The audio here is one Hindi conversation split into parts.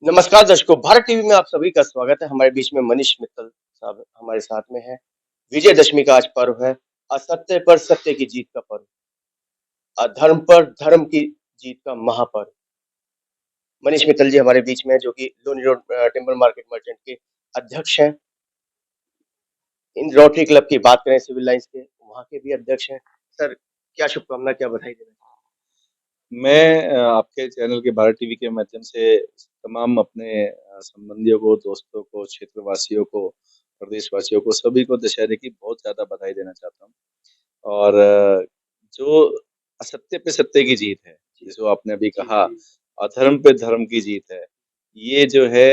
नमस्कार दर्शकों, भारत टीवी में आप सभी का स्वागत है। हमारे बीच में मनीष मित्तल साहब हमारे साथ में हैं। विजयदशमी का आज पर्व है। असत्य पर सत्य की जीत का पर्व, अधर्म पर धर्म की जीत का महापर्व। मनीष मित्तल जी हमारे बीच में हैं, जो कि Loni road timber market merchant के अध्यक्ष हैं। इन रोटरी क्लब की बात करें सिविल लाइंस के, वहाँ के भी अध्यक्ष हैं। सर, क्या शुभकामना, क्या बधाई देना चाहेंगे? मैं आपके चैनल के भारत टीवी के माध्यम से तमाम अपने संबंधियों को, दोस्तों को, क्षेत्रवासियों को, प्रदेशवासियों को, सभी को दशहरे की बहुत ज़्यादा बधाई देना चाहता हूँ। और जो असत्य पे सत्य की जीत है, जिसको आपने अभी जी, कहा, अधर्म पे धर्म की जीत है। ये जो है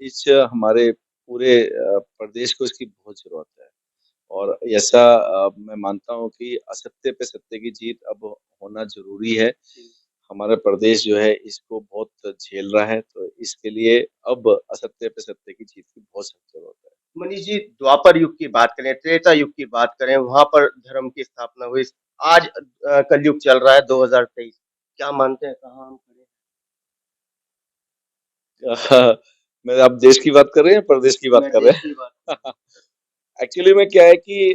इस हमारे पूरे प्रदेश को इसकी बहुत ज़रूरत है। और ऐसा मैं मानता हूँ कि असत्य पे सत्य की जीत अब होना ज़रूरी है। जी। हमारा प्रदेश जो है इसको बहुत झेल रहा है, तो इसके लिए अब असत्य पे सत्य की जीत की बहुत सख्त ज़रूरत है। मनीष जी, द्वापर युग की बात करें, त्रेता युग की बात करें, वहाँ पर धर्म की स्थापना हुई। आज कलयुग चल रहा है 2023। क्या मानते हैं, कहाँ हम खड़े मैं आप देश की बात कर रहे हैं या प्रदेश की हैं? बात मैं कर देश रहे की बात हैं? एक्चुअली में क्या है कि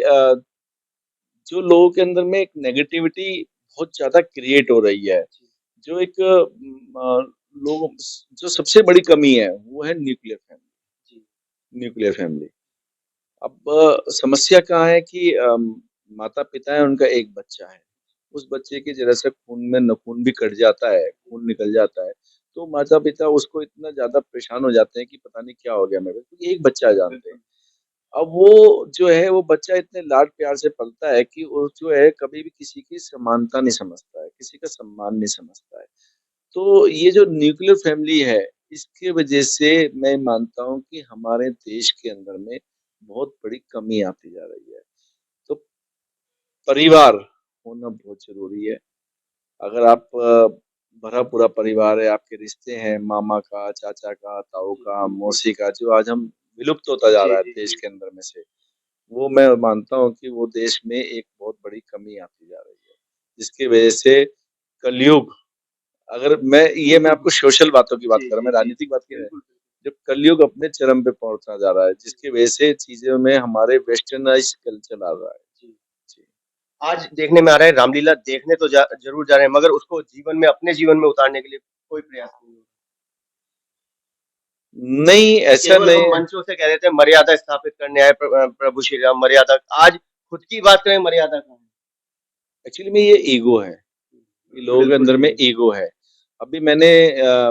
जो लोगों के अंदर में एक नेगेटिविटी बहुत ज़्यादा क्रिएट हो रही है। जी, जो एक लोगों जो सबसे बड़ी कमी है, वो है न्यूक्लियर फैमिली। जी, न्यूक्लियर फैमिली। अब समस्या कहाँ है कि माता-पिता है, उनका एक बच्चा है। उस बच्चे के ज़रा-सा खून में खून भी कट जाता है, खून निकल जाता है, तो माता-पिता उसको इतना ज़्यादा परेशान हो जाते हैं कि पता नहीं क्या हो गया मेरे को, क्योंकि एक बच्चा जानते हैं। बिल्कुल। अब वो जो है, वो बच्चा इतने लाड-प्यार से पलता है कि वो जो है, कभी भी किसी की समानता नहीं समझता है, किसी का सम्मान नहीं समझता है। तो ये जो न्यूक्लियर फैमिली है, इसकी वजह से मैं मानता हूँ कि हमारे देश के अंदर में बहुत बड़ी कमी आती जा रही है। तो परिवार होना बहुत ज़रूरी है। अगर आप भरा पूरा परिवार है, आपके रिश्ते हैं मामा का, चाचा का, ताऊ जी, का, मौसी का, जो आज हम विलुप्त होता जा जी, रहा है जी, देश जी। के अंदर में से, वो मैं मानता हूँ कि वो देश में एक बहुत बड़ी कमी आती जा रही है। जिसकी वजह से कलयुग, अगर मैं आपको सोशल बातों की बात जी, कर रहा हूँ, जी, मैं जी, राजनीतिक बात की नहीं। बिल्कुल, बिल्कुल। जब कलयुग अपने चरम पे पहुँचता जा रहा है, जी, जिसकी वजह से चीज़ों में हमारे वेस्टर्नाइज़्ड कल्चर आ रहा है। जी। जी। आज देखने में आ रहा है, रामलीला देखने तो ज़रूर जा रहे हैं, मगर उसको जीवन में, अपने जीवन में उतारने के लिए कोई प्रयास नहीं हो रहा। नहीं, ऐसा केवल नहीं हम है। मंचों से कह रहे थे मर्यादा स्थापित करने आए प्रभु श्री राम, मर्यादा। आज खुद की बात करें, मर्यादा कहाँ है? एक्चुअली में ये ईगो है। ये लोगों के बिल्कुल अंदर में ठीक है। ईगो है। अभी मैंने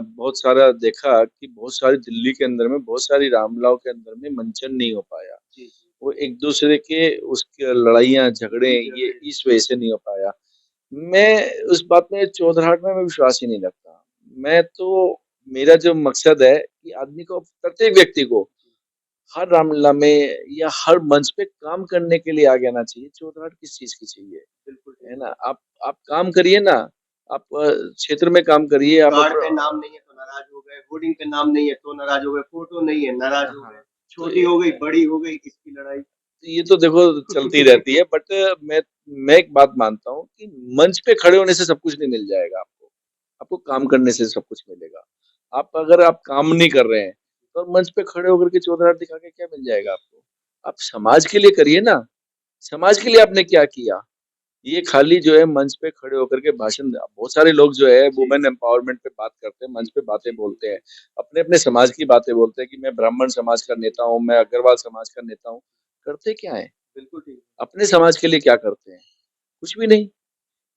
बहुत सारा देखा कि बहुत सारी दिल्ली के अंदर में बहुत सारी रामलीलाओं के अंदर में मंचन नहीं हो पाया। जी, जी। वो एक-दूसरे के उसके लड़ाइयाँ, झगड़े ये झगड़े। इस वजह से नहीं हो पाया। मैं उस बात में चौधराहट में मैं विश्वास ही नहीं रखता। मैं तो मेरा जो मकसद है कि आदमी को, प्रत्येक व्यक्ति को हर रामलीला में या हर मंच पे काम करने के लिए आगे आना चाहिए। चौधराहट किस चीज़ की चाहिए? बिल्कुल ठीक है है। ना? आप काम करिए ना, आप क्षेत्र में काम करिए, आप कार्ड अप्र पे नाम नहीं है तो नाराज़ हो गए, होर्डिंग पे नाम नहीं है तो नाराज़ हो गए, फ़ोटो नहीं है, नाराज़ हो गए। हाँ, तो छोटी हो गई, बड़ी हो गई, इसकी लड़ाई। ये तो देखो चलती रहती है, बट मैं मैं एक बात मानता हूँ कि मंच पे खड़े होने से सब कुछ नहीं मिल जाएगा आपको। आपको काम करने से सब कुछ मिलेगा। आप काम नहीं कर रहे हैं, तो मंच पे खड़े होकर के चौधराहट दिखा के क्या मिल जाएगा आपको? आप समाज के लिए करिए ना, समाज के लिए आपने क्या किया? ये खाली जो है मंच पे खड़े होकर के भाषण, बहुत सारे लोग जो है जी, वुमेन एम्पावरमेंट पे बात करते हैं, मंच पे बातें जी, जी, बोलते हैं, जी। अपने-अपने समाज की बातें बोलते हैं कि मैं ब्राह्मण समाज का नेता हूँ, मैं अग्रवाल समाज का नेता हूँ। करते क्या हैं? बिल्कुल ठीक। अपने समाज के लिए क्या करते हैं? कुछ भी नहीं,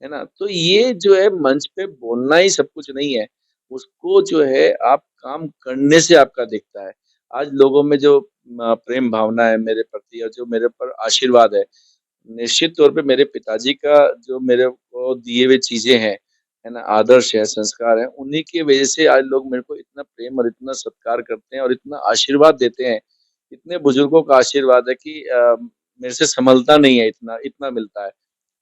है ना? तो ये जो है मंच पे बोलना ही सब कुछ नहीं है, उसको जो है आप काम करने से आपका दिखता है। आज लोगों में जो प्रेम भावना है मेरे प्रति और जो मेरे ऊपर आशीर्वाद है, निश्चित तौर पे मेरे पिताजी का जो मेरे को दिए हुए चीज़ें हैं, है ना? आदर्श है, संस्कार हैं, उन्हीं की वजह से आज लोग मेरे को इतना प्रेम और इतना सत्कार करते हैं और इतना आशीर्वाद देते हैं। इतने बुजुर्गों का आशीर्वाद है कि मेरे से संभलता नहीं है, इतना इतना मिलता है।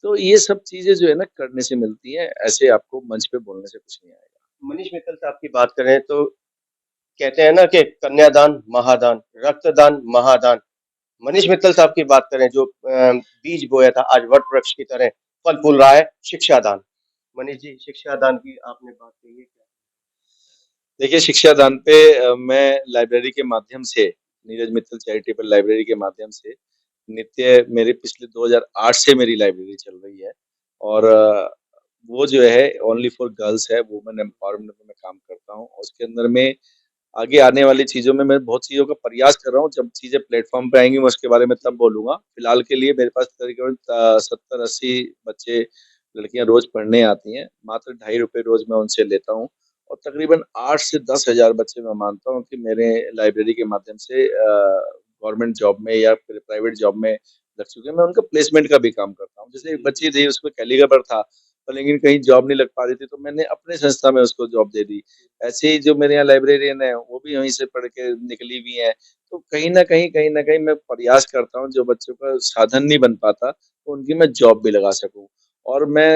तो ये सब चीज़ें जो है ना करने से मिलती हैं, ऐसे आपको मंच पे बोलने से कुछ नहीं आएगा। मनीष मित्तल साहब की बात करें तो कहते हैं ना कि कन्यादान, महादान, रक्तदान, महादान। मनीष मित्तल साहब की बात करें, जो बीज बोया था, आज वट वृक्ष की तरह फल फूल रहा है, शिक्षा दान। मनीष जी, शिक्षा दान की आपने बात कही है क्या? देखिए शिक्षादान पे मैं लाइब्रेरी के माध्यम से, नीरज मित्तल चैरिटेबल लाइब्रेरी के माध्यम से नित्य मेरे पिछले 2008 से मेरी लाइब्रेरी चल रही है और वो जो है ओनली फॉर गर्ल्स है, वुमेन एम्पावरमेंट में मैं काम करता हूँ। और उसके अंदर में आगे आने वाली चीज़ों में मैं बहुत चीज़ों का प्रयास कर रहा हूँ, जब चीज़ें प्लेटफ़ॉर्म पे आएँगी मैं उसके बारे में तब बोलूँगा। फिलहाल के लिए मेरे पास तकरीबन 70-80 बच्चे, लड़कियाँ रोज़ पढ़ने आती हैं, मात्र ₹2.5 रोज़ मैं उनसे लेता हूँ और तकरीबन 8 से 10,000 बच्चे मैं मानता हूँ कि मेरे लाइब्रेरी के माध्यम से गवर्नमेंट जॉब में या फिर प्राइवेट जॉब में लग चुके हैं। मैं उनका प्लेसमेंट का भी काम करता हूँ। जैसे एक बच्ची थी उसमें कैलिबर था, पर लेकिन कहीं जॉब नहीं लग पा रही थी, तो मैंने अपने संस्था में उसको जॉब दे दी। ऐसे ही जो मेरे यहाँ लाइब्रेरियन हैं, वो भी वहीं से पढ़ के निकली हुई हैं। तो कहीं न कहीं मैं प्रयास करता हूँ, जो बच्चों का साधन नहीं बन पाता, तो उनकी मैं जॉब भी लगा सकूँ। और मैं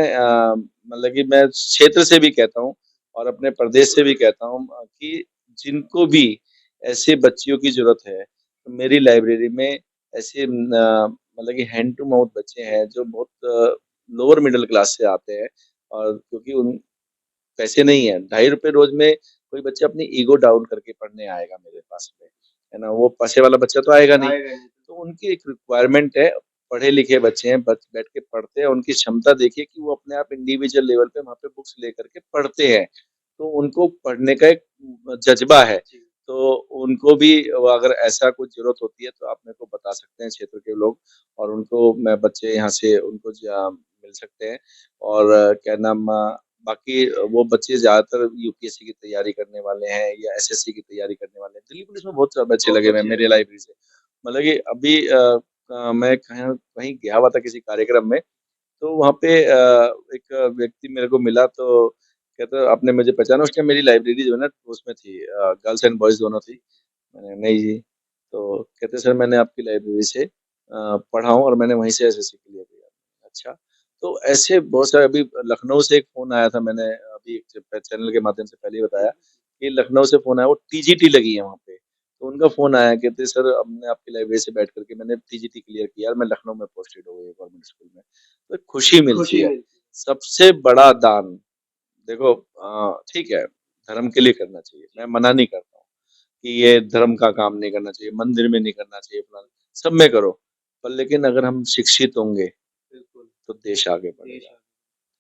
मतलब कि मैं क्षेत्र से भी कहता हूँ और अपने प्रदेश से भी कहता हूँ कि जिनको भी ऐसे बच्चियों की ज़रूरत है, तो मेरी लाइब्रेरी में ऐसे मतलब कि हैंड टू माउथ बच्चे हैं, जो बहुत लोअर मिडल क्लास से आते हैं और क्योंकि उन पैसे नहीं है, ₹2.5 रोज़ में कोई बच्चा अपनी ईगो डाउन करके पढ़ने आएगा मेरे पास में, है ना? वो पैसे वाला बच्चा तो आएगा नहीं। तो उनकी एक रिक्वायरमेंट है, पढ़े-लिखे बच्चे हैं, बच बैठ के पढ़ते हैं, उनकी क्षमता देखिए कि वो अपने आप इंडिविजुअल लेवल पे वहाँ पे बुक्स लेकर के पढ़ते हैं। तो उनको पढ़ने का एक जज़्बा है, तो उनको भी अगर ऐसा कुछ ज़रूरत होती है, तो आप मेरे को बता सकते हैं क्षेत्र के लोग और उनको मैं बच्चे यहाँ से उनको मिल सकते हैं और क्या नाम बाकी वो बच्चे ज़्यादातर यूपीएससी की तैयारी करने वाले हैं या एसएससी की तैयारी करने वाले हैं। दिल्ली पुलिस में बहुत सारे बच्चे लगे हुए हैं मेरे लाइब्रेरी से। मतलब कि अभी मैं कहीं कहीं गया हुआ था किसी कार्यक्रम में, तो वहाँ पे एक व्यक्ति मेरे को मिला तो कहता आपने मुझे पहचाना? उसने मेरी लाइब्रेरी जो है ना उसमें थी गर्ल्स एंड बॉयज़ दोनों थी। मैंने नहीं जी। तो कहते सर मैंने आपकी लाइब्रेरी से पढ़ा हूँ और मैंने वहीं से एसएससी क्लियर किया। अच्छा, तो ऐसे बहुत सारे अभी लखनऊ से एक फ़ोन आया था मैंने अभी एक चैनल के माध्यम से पहले ही बताया कि लखनऊ से फ़ोन आया वो टीजीटी लगी है वहाँ पे। तो उनका फ़ोन आया कहते सर हमने आपकी लाइब्रेरी से बैठ कर के मैंने टीजीटी क्लियर किया और मैं लखनऊ में पोस्टेड हो गई गवर्नमेंट स्कूल में। तो खुशी मिलती है। सबसे बड़ा दान देखो ठीक है, धर्म के लिए करना चाहिए, मैं मना नहीं करता हूँ कि ये धर्म का काम नहीं करना चाहिए, मंदिर में नहीं करना चाहिए, फलाना सब में करो। पर लेकिन अगर हम शिक्षित होंगे, तो देश आगे बढ़ेगा।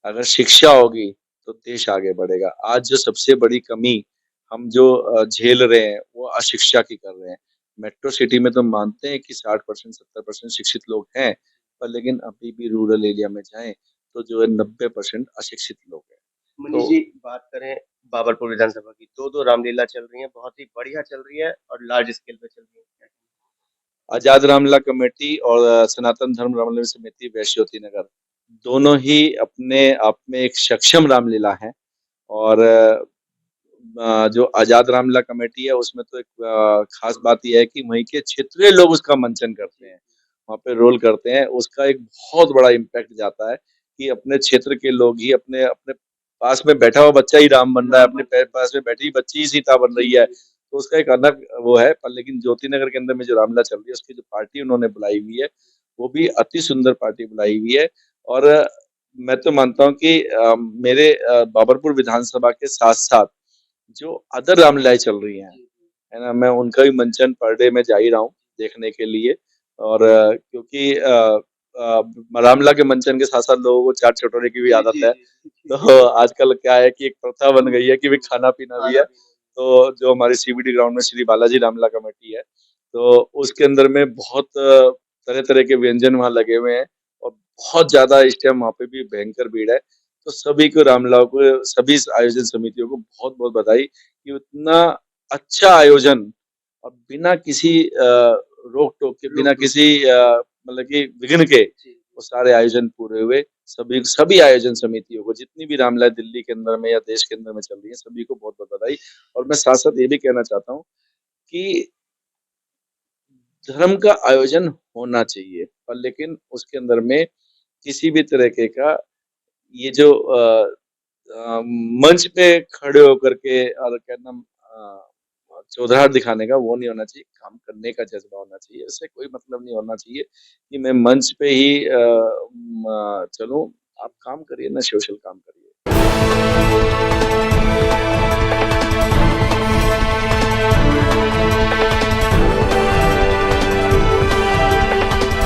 अगर शिक्षा होगी, तो देश आगे बढ़ेगा। आज जो सबसे बड़ी कमी हम जो झेल रहे हैं, वो अशिक्षा की कर रहे हैं। मेट्रो सिटी में तो मानते हैं कि 60% 70% शिक्षित लोग हैं, पर लेकिन अभी भी रूरल एरिया में जाएँ, तो जो है 90% अशिक्षित लोग हैं। मनीष तो जी, बात करें बाबरपुर विधानसभा की, 2-2 रामलीला चल रही हैं, बहुत ही बढ़िया चल रही है और लार्ज स्केल पे चल रही है। आज़ाद रामलीला कमेटी और सनातन धर्म रामलीला समिति वैश्योती नगर, दोनों ही अपने आप में एक सक्षम रामलीला हैं और जो आज़ाद रामलीला कमेटी है उसमें तो एक ख़ास बात ये है कि वहीं के क्षेत्रीय लोग उसका मंचन करते हैं, वहाँ पे रोल करते हैं, उसका एक बहुत बड़ा इम्पैक्ट जाता है कि अपने क्षेत्र के लोग ही अपने अपने पास में बैठा हुआ बच्चा ही राम बन रहा है, अपने पास में बैठी बच्ची ही सीता बन रही है, तो उसका एक अलग वो है पर लेकिन ज्योति नगर के अंदर में जो रामलीला चल रही है, उसकी जो पार्टी उन्होंने बुलाई हुई है, वो भी अति सुंदर पार्टी बुलाई हुई है और मैं तो मानता हूँ कि मेरे बाबरपुर विधानसभा के साथ-साथ जो अदर रामलीलाएँ चल रही हैं, है ना? मैं उनका भी मंचन पर डे मैं जा ही रहा हूँ देखने के लिए और क्योंकि रामलीला के मंचन के साथ-साथ लोगों को चाट-चटोरे की भी आदत है। तो आजकल क्या है कि एक प्रथा बन गई है कि भई खाना-पीना भी है। तो जो हमारी सीबीडी ग्राउंड में श्री बालाजी रामलीला कमेटी है, तो उसके अंदर में बहुत तरह-तरह के व्यंजन वहाँ लगे हुए हैं और बहुत ज़्यादा इस टाइम वहाँ पे भी भयंकर भीड़ है। तो सभी को रामलीलाओं को सभी इस आयोजन समितियों को बहुत-बहुत बधाई कि उतना अच्छा आयोजन और बिना किसी रोक-टोक के, बिना किसी मतलब कि विघ्न के वो सारे आयोजन पूरे हुए। सभी सभी आयोजन समितियों को जितनी भी रामलीला दिल्ली के अंदर में या देश के अंदर में चल रही है, सभी को बहुत-बहुत बधाई और मैं साथ-साथ ये भी कहना चाहता हूँ कि धर्म का आयोजन होना चाहिए, पर लेकिन उसके अंदर में किसी भी तरीके का ये जो मंच पे खड़े होकर के और क्या नाम चौधार दिखाने का वो नहीं होना चाहिए, काम करने का जज़्बा होना चाहिए। उससे कोई मतलब नहीं होना चाहिए कि मैं मंच पे ही चलूँ, आप काम करिए ना सोशल काम करिए।